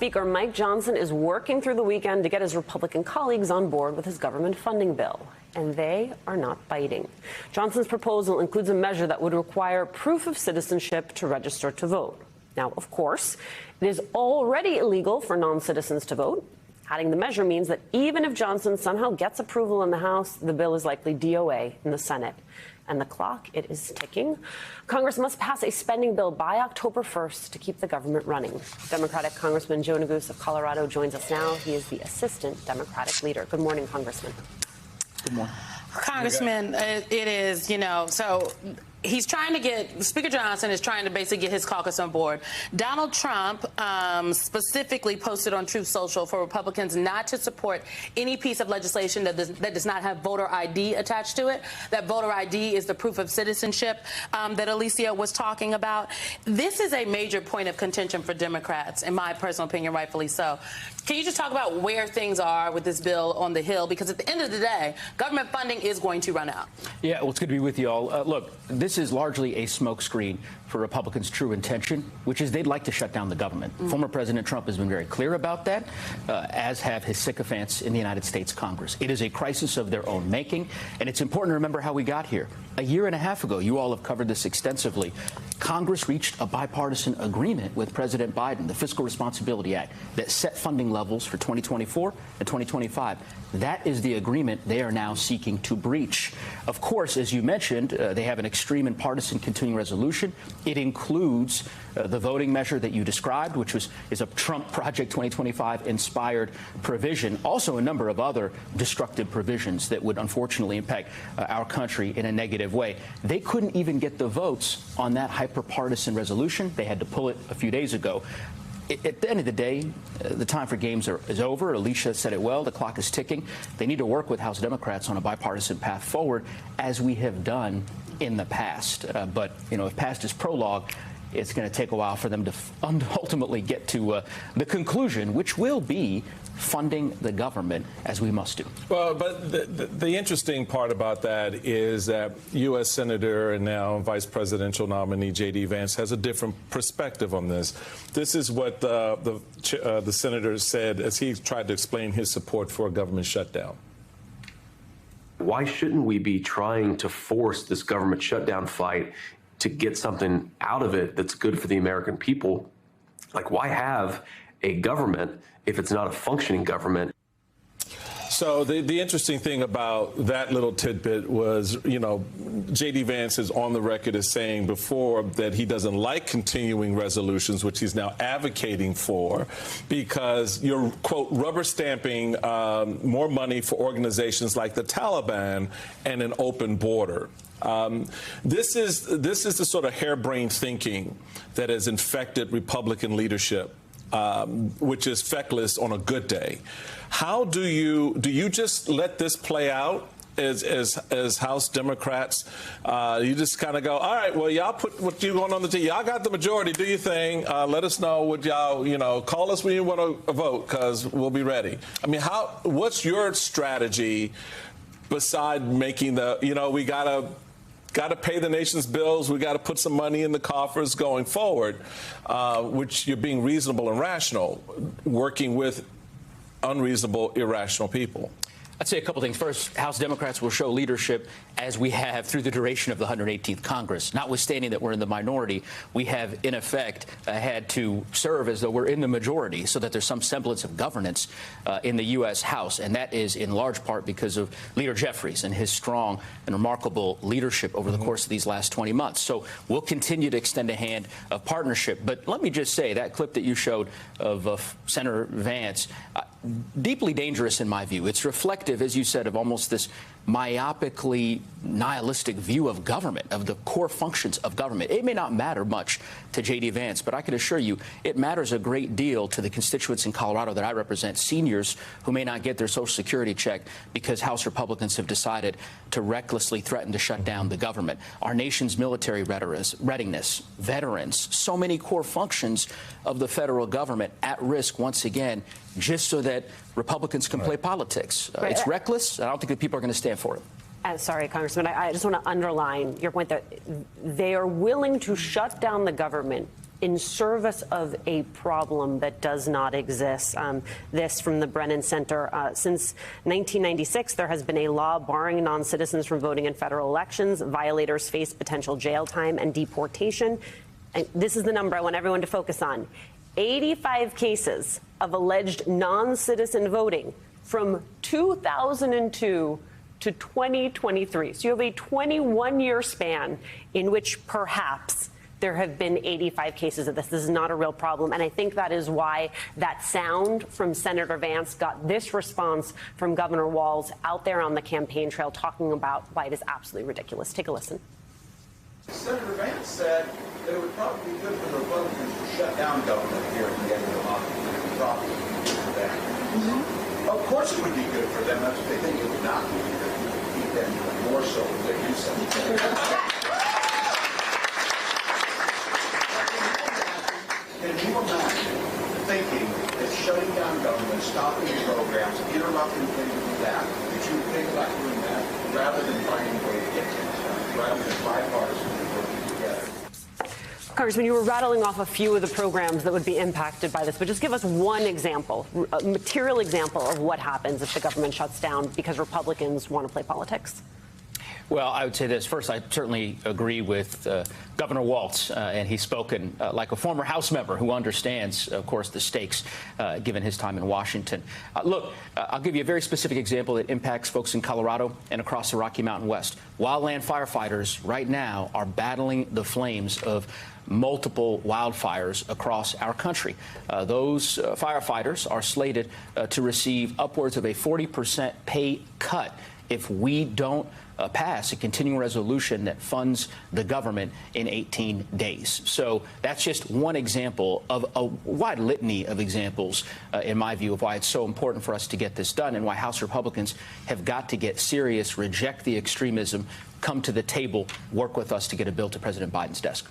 Speaker Mike Johnson is working through the weekend to get his Republican colleagues on board with his government funding bill, and they are not biting. Johnson's proposal includes a measure that would require proof of citizenship to register to vote. Now, of course, it is already illegal for non-citizens to vote. Adding the measure means that even if Johnson somehow gets approval in the House, the bill is likely DOA in the Senate. And the clock, it is ticking. Congress must pass a spending bill by October 1st to keep the government running. Democratic Congressman Joe Neguse of Colorado joins us now. He is the assistant Democratic leader. Good morning, Congressman. Good morning. Congressman, it is, so he's trying to get, Speaker Johnson is trying to basically get his caucus on board. Donald Trump specifically posted on Truth Social for Republicans not to support any piece of legislation that does not have voter ID attached to it. That voter ID is the proof of citizenship that Alicia was talking about. This is a major point of contention for Democrats, in my personal opinion, rightfully so. Can you just talk about where things are with this bill on the Hill? Because at the end of the day, government funding is going to run out. Yeah, well, it's good to be with you all. Look, this is largely a smokescreen for Republicans' true intention, which is they'd like to shut down the government. Former President Trump has been very clear about that, as have his sycophants in the United States Congress. It is a crisis of their own making, and it's important to remember how we got here. A year and a half ago, you all have covered this extensively, Congress reached a bipartisan agreement with President Biden, the Fiscal Responsibility Act, that set funding levels for 2024 and 2025. That is the agreement they are now seeking to breach. Of course, as you mentioned, they have an extreme and partisan continuing resolution. It includes the voting measure that you described, which is a Trump Project 2025 inspired provision. Also, a number of other destructive provisions that would unfortunately impact our country in a negative way. They couldn't even get the votes on that hyper-partisan resolution. They had to pull it a few days ago. At the end of the day, the time for games is over. Alicia said it well. The clock is ticking. They need to work with House Democrats on a bipartisan path forward, as we have done in the past. But, if past is prologue, it's going to take a while for them to ultimately get to the conclusion, which will be funding the government, as we must do. Well, but the interesting part about that is that U.S. Senator and now Vice Presidential nominee J.D. Vance has a different perspective on this. This is what the senator said as he tried to explain his support for a government shutdown. Why shouldn't we be trying to force this government shutdown fight to get something out of it that's good for the American people? Like, why have a government if it's not a functioning government? So the interesting thing about that little tidbit was, J.D. Vance is on the record as saying before that he doesn't like continuing resolutions, which he's now advocating for, because you're, quote, rubber stamping more money for organizations like the Taliban and an open border. This is the sort of harebrained thinking that has infected Republican leadership, which is feckless on a good day. How do you just let this play out as House Democrats? You just kind of go, all right, well, y'all put what you want on the table. Y'all got the majority. Do your thing. Let us know what y'all, call us when you want to vote, because we'll be ready. I mean, what's your strategy beside making we got to pay the nation's bills. We got to put some money in the coffers going forward, which you're being reasonable and rational, working with unreasonable, irrational people. I'd say a couple things. First, House Democrats will show leadership as we have through the duration of the 118th Congress. Notwithstanding that we're in the minority, we have, in effect, had to serve as though we're in the majority so that there's some semblance of governance in the U.S. House. And that is in large part because of Leader Jeffries and his strong and remarkable leadership over the course of these last 20 months. So we'll continue to extend a hand of partnership. But let me just say, that clip that you showed of Senator Vance, deeply dangerous in my view. It's reflective, as you said, of almost this myopically nihilistic view of government, of the core functions of government. It may not matter much to J.D. Vance, but I can assure you it matters a great deal to the constituents in Colorado that I represent, seniors who may not get their Social Security check because House Republicans have decided to recklessly threaten to shut down the government. Our nation's military readiness, veterans, so many core functions of the federal government at risk once again, just so that Republicans can play politics. It's reckless. I don't think that people are going to stand for it. Sorry, Congressman, I just want to underline your point that they are willing to shut down the government in service of a problem that does not exist. This from the Brennan Center. Since 1996, there has been a law barring non-citizens from voting in federal elections. Violators face potential jail time and deportation. And this is the number I want everyone to focus on. 85 cases of alleged non-citizen voting from 2002 to 2023. So you have a 21-year span in which perhaps there have been 85 cases of this. This is not a real problem. And I think that is why that sound from Senator Vance got this response from Governor Walz out there on the campaign trail talking about why it is absolutely ridiculous. Take a listen. Senator Vance said that it would probably be good for the Republicans to shut down government here at the end of the month. Probably be good for them. Of course it would be good for them. That's what they think. It would not be good. It would keep them even more so than you said. Can you imagine thinking that shutting down government, stopping programs, interrupting things like that you would think about doing that rather than finding a way to get things done, rather than bipartisanly working together? Congressman, you were rattling off a few of the programs that would be impacted by this, but just give us one example, a material example of what happens if the government shuts down because Republicans want to play politics. Well, I would say this. First, I certainly agree with Governor Walz, and he's spoken like a former House member who understands, of course, the stakes given his time in Washington. Look, I'll give you a very specific example that impacts folks in Colorado and across the Rocky Mountain West. Wildland firefighters right now are battling the flames of multiple wildfires across our country. Those firefighters are slated to receive upwards of a 40% pay cut if we don't pass a continuing resolution that funds the government in 18 days. So that's just one example of a wide litany of examples, in my view, of why it's so important for us to get this done and why House Republicans have got to get serious, reject the extremism, come to the table, work with us to get a bill to President Biden's desk.